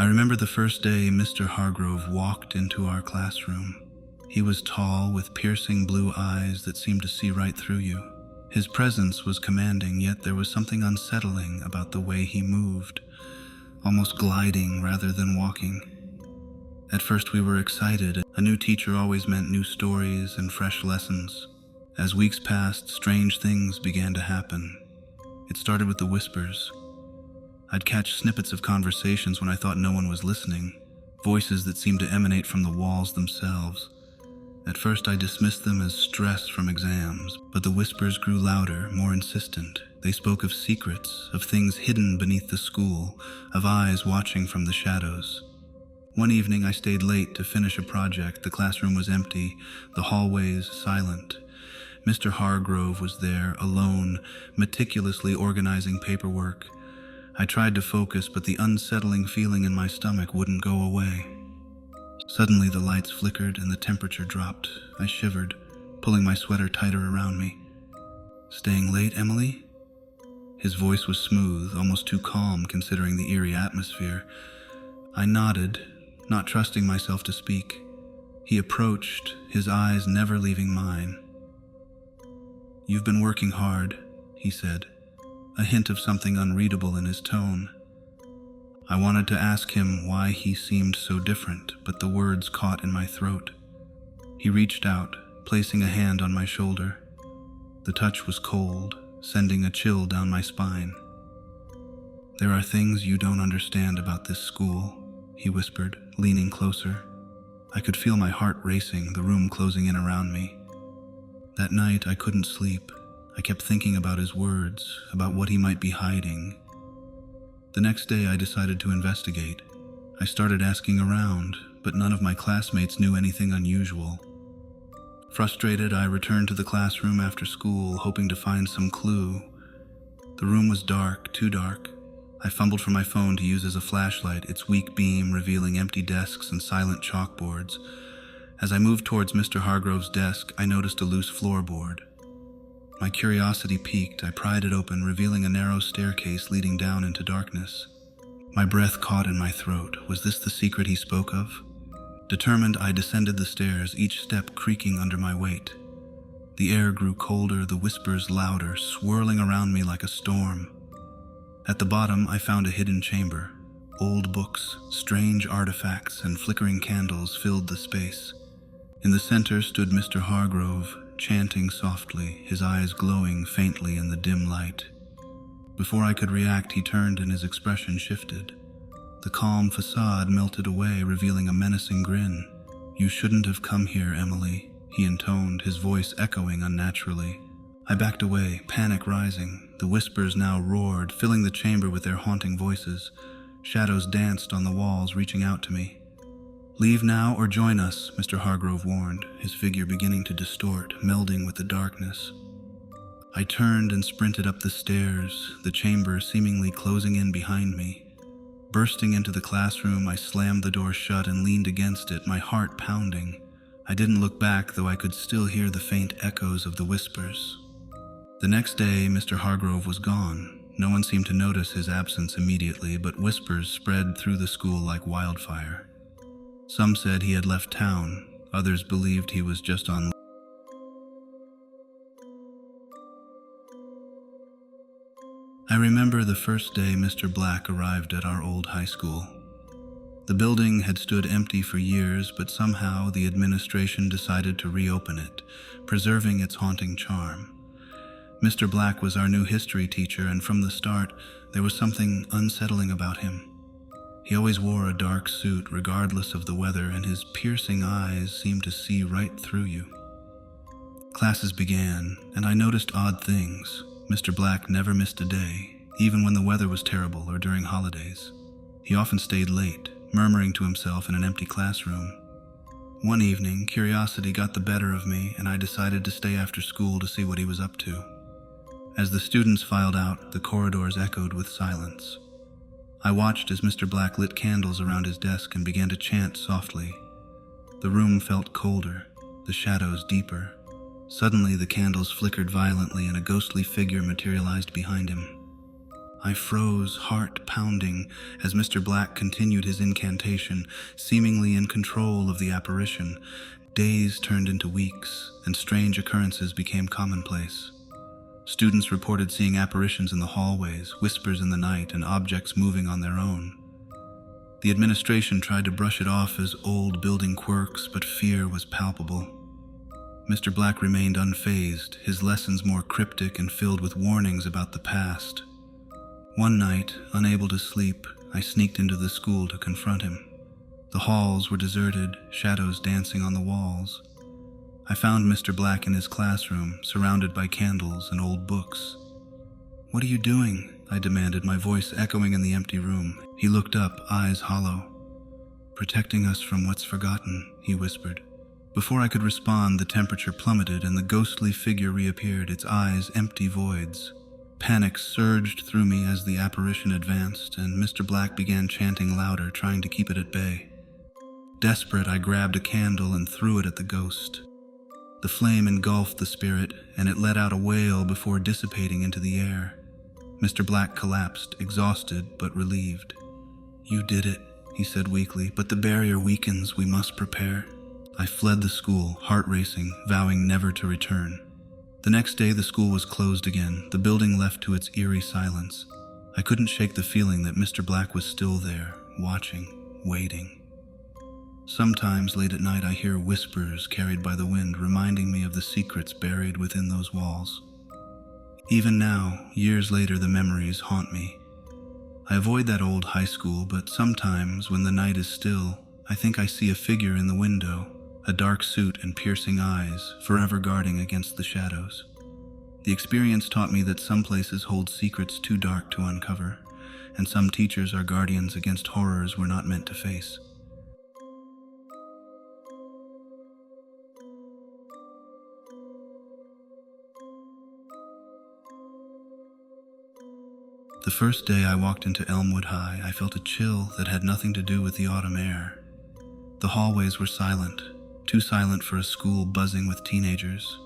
I remember the first day Mr. Hargrove walked into our classroom. He was tall, with piercing blue eyes that seemed to see right through you. His presence was commanding, yet there was something unsettling about the way he moved, almost gliding rather than walking. At first we were excited. A new teacher always meant new stories and fresh lessons. As weeks passed, strange things began to happen. It started with the whispers. I'd catch snippets of conversations when I thought no one was listening, voices that seemed to emanate from the walls themselves. At first I dismissed them as stress from exams, but the whispers grew louder, more insistent. They spoke of secrets, of things hidden beneath the school, of eyes watching from the shadows. One evening I stayed late to finish a project. The classroom was empty, the hallways silent. Mr. Hargrove was there, alone, meticulously organizing paperwork. I tried to focus, but the unsettling feeling in my stomach wouldn't go away. Suddenly the lights flickered and the temperature dropped. I shivered, pulling my sweater tighter around me. "Staying late, Emily?" His voice was smooth, almost too calm considering the eerie atmosphere. I nodded, not trusting myself to speak. He approached, his eyes never leaving mine. "You've been working hard," he said, a hint of something unreadable in his tone. I wanted to ask him why he seemed so different, but the words caught in my throat. He reached out, placing a hand on my shoulder. The touch was cold, sending a chill down my spine. "There are things you don't understand about this school," he whispered, leaning closer. I could feel my heart racing, the room closing in around me. That night I couldn't sleep. I kept thinking about his words, about what he might be hiding. The next day I decided to investigate. I started asking around, but none of my classmates knew anything unusual. Frustrated, I returned to the classroom after school, hoping to find some clue. The room was dark, too dark. I fumbled for my phone to use as a flashlight, its weak beam revealing empty desks and silent chalkboards. As I moved towards Mr. Hargrove's desk, I noticed a loose floorboard. My curiosity piqued. I pried it open, revealing a narrow staircase leading down into darkness. My breath caught in my throat. Was this the secret he spoke of? Determined, I descended the stairs, each step creaking under my weight. The air grew colder, the whispers louder, swirling around me like a storm. At the bottom, I found a hidden chamber. Old books, strange artifacts, and flickering candles filled the space. In the center stood Mr. Hargrove, chanting softly, his eyes glowing faintly in the dim light. Before I could react, he turned and his expression shifted. The calm facade melted away, revealing a menacing grin. "You shouldn't have come here, Emily," he intoned, his voice echoing unnaturally. I backed away, panic rising. The whispers now roared, filling the chamber with their haunting voices. Shadows danced on the walls, reaching out to me. "Leave now or join us," Mr. Hargrove warned, his figure beginning to distort, melding with the darkness. I turned and sprinted up the stairs, the chamber seemingly closing in behind me. Bursting into the classroom, I slammed the door shut and leaned against it, my heart pounding. I didn't look back, though I could still hear the faint echoes of the whispers. The next day, Mr. Hargrove was gone. No one seemed to notice his absence immediately, but whispers spread through the school like wildfire. Some said he had left town, others believed he was just on. I remember the first day Mr. Black arrived at our old high school. The building had stood empty for years, but somehow the administration decided to reopen it, preserving its haunting charm. Mr. Black was our new history teacher, and from the start, there was something unsettling about him. He always wore a dark suit, regardless of the weather, and his piercing eyes seemed to see right through you. Classes began, and I noticed odd things. Mr. Black never missed a day, even when the weather was terrible or during holidays. He often stayed late, murmuring to himself in an empty classroom. One evening, curiosity got the better of me, and I decided to stay after school to see what he was up to. As the students filed out, the corridors echoed with silence. I watched as Mr. Black lit candles around his desk and began to chant softly. The room felt colder, the shadows deeper. Suddenly, the candles flickered violently and a ghostly figure materialized behind him. I froze, heart pounding, as Mr. Black continued his incantation, seemingly in control of the apparition. Days turned into weeks, and strange occurrences became commonplace. Students reported seeing apparitions in the hallways, whispers in the night, and objects moving on their own. The administration tried to brush it off as old building quirks, but fear was palpable. Mr. Black remained unfazed, his lessons more cryptic and filled with warnings about the past. One night, unable to sleep, I sneaked into the school to confront him. The halls were deserted, shadows dancing on the walls. I found Mr. Black in his classroom, surrounded by candles and old books. "What are you doing?" I demanded, my voice echoing in the empty room. He looked up, eyes hollow. "Protecting us from what's forgotten," he whispered. Before I could respond, the temperature plummeted and the ghostly figure reappeared, its eyes empty voids. Panic surged through me as the apparition advanced, and Mr. Black began chanting louder, trying to keep it at bay. Desperate, I grabbed a candle and threw it at the ghost. The flame engulfed the spirit, and it let out a wail before dissipating into the air. Mr. Black collapsed, exhausted but relieved. "You did it," he said weakly, "but the barrier weakens. We must prepare." I fled the school, heart racing, vowing never to return. The next day the school was closed again, the building left to its eerie silence. I couldn't shake the feeling that Mr. Black was still there, watching, waiting. Sometimes late at night I hear whispers carried by the wind, reminding me of the secrets buried within those walls. Even now, years later, the memories haunt me. I avoid that old high school, but sometimes when the night is still, I think I see a figure in the window, a dark suit and piercing eyes, forever guarding against the shadows. The experience taught me that some places hold secrets too dark to uncover, and some teachers are guardians against horrors we're not meant to face. The first day I walked into Elmwood High, I felt a chill that had nothing to do with the autumn air. The hallways were silent, too silent for a school buzzing with teenagers.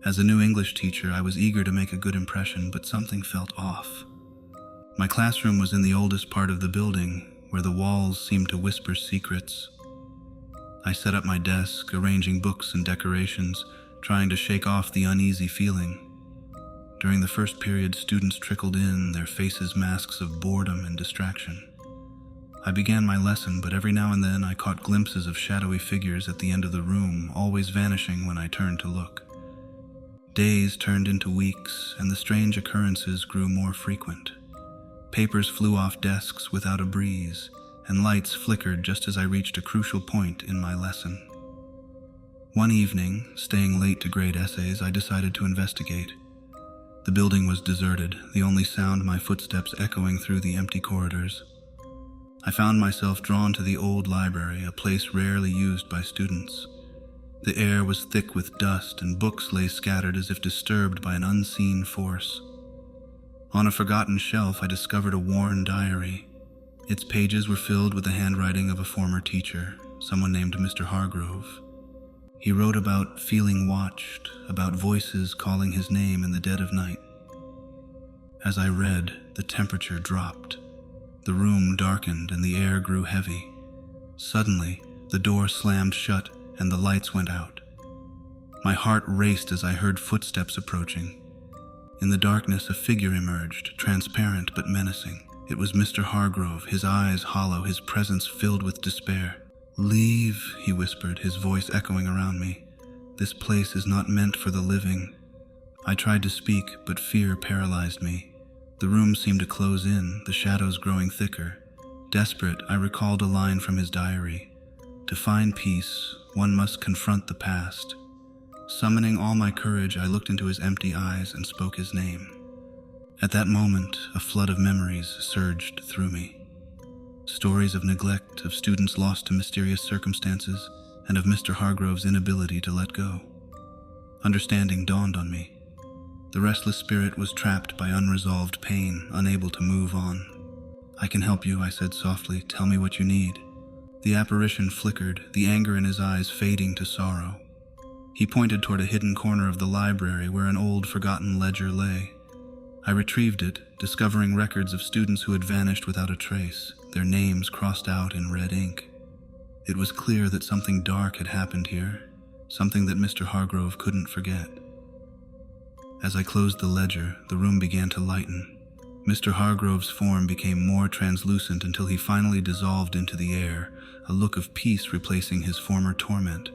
As a new English teacher, I was eager to make a good impression, but something felt off. My classroom was in the oldest part of the building, where the walls seemed to whisper secrets. I set up my desk, arranging books and decorations, trying to shake off the uneasy feeling. During the first period, students trickled in, their faces masks of boredom and distraction. I began my lesson, but every now and then I caught glimpses of shadowy figures at the end of the room, always vanishing when I turned to look. Days turned into weeks, and the strange occurrences grew more frequent. Papers flew off desks without a breeze, and lights flickered just as I reached a crucial point in my lesson. One evening, staying late to grade essays, I decided to investigate. The building was deserted, the only sound my footsteps echoing through the empty corridors. I found myself drawn to the old library, a place rarely used by students. The air was thick with dust, and books lay scattered as if disturbed by an unseen force. On a forgotten shelf, I discovered a worn diary. Its pages were filled with the handwriting of a former teacher, someone named Mr. Hargrove. He wrote about feeling watched, about voices calling his name in the dead of night. As I read, the temperature dropped. The room darkened and the air grew heavy. Suddenly, the door slammed shut and the lights went out. My heart raced as I heard footsteps approaching. In the darkness, a figure emerged, transparent but menacing. It was Mr. Hargrove, his eyes hollow, his presence filled with despair. "Leave," he whispered, his voice echoing around me. "This place is not meant for the living." I tried to speak, but fear paralyzed me. The room seemed to close in, the shadows growing thicker. Desperate, I recalled a line from his diary. "To find peace, one must confront the past." Summoning all my courage, I looked into his empty eyes and spoke his name. At that moment, a flood of memories surged through me. Stories of neglect, of students lost to mysterious circumstances, and of Mr. Hargrove's inability to let go. Understanding dawned on me. The restless spirit was trapped by unresolved pain, unable to move on. "I can help you," I said softly. "Tell me what you need." The apparition flickered, the anger in his eyes fading to sorrow. He pointed toward a hidden corner of the library where an old, forgotten ledger lay. I retrieved it, discovering records of students who had vanished without a trace, their names crossed out in red ink. It was clear that something dark had happened here, something that Mr. Hargrove couldn't forget. As I closed the ledger, the room began to lighten. Mr. Hargrove's form became more translucent until he finally dissolved into the air, a look of peace replacing his former torment.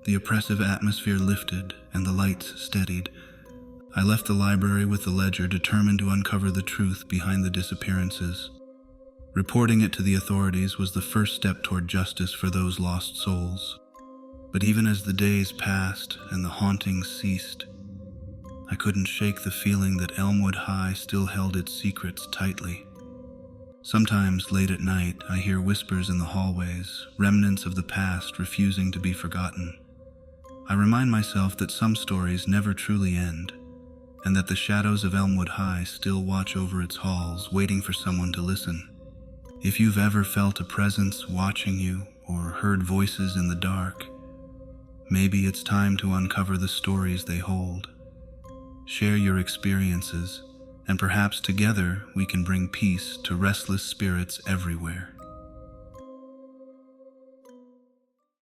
The oppressive atmosphere lifted, and the lights steadied. I left the library with the ledger, determined to uncover the truth behind the disappearances. Reporting it to the authorities was the first step toward justice for those lost souls. But even as the days passed and the hauntings ceased, I couldn't shake the feeling that Elmwood High still held its secrets tightly. Sometimes, late at night, I hear whispers in the hallways, remnants of the past refusing to be forgotten. I remind myself that some stories never truly end, and that the shadows of Elmwood High still watch over its halls, waiting for someone to listen. If you've ever felt a presence watching you, or heard voices in the dark, maybe it's time to uncover the stories they hold. Share your experiences, and perhaps together we can bring peace to restless spirits everywhere.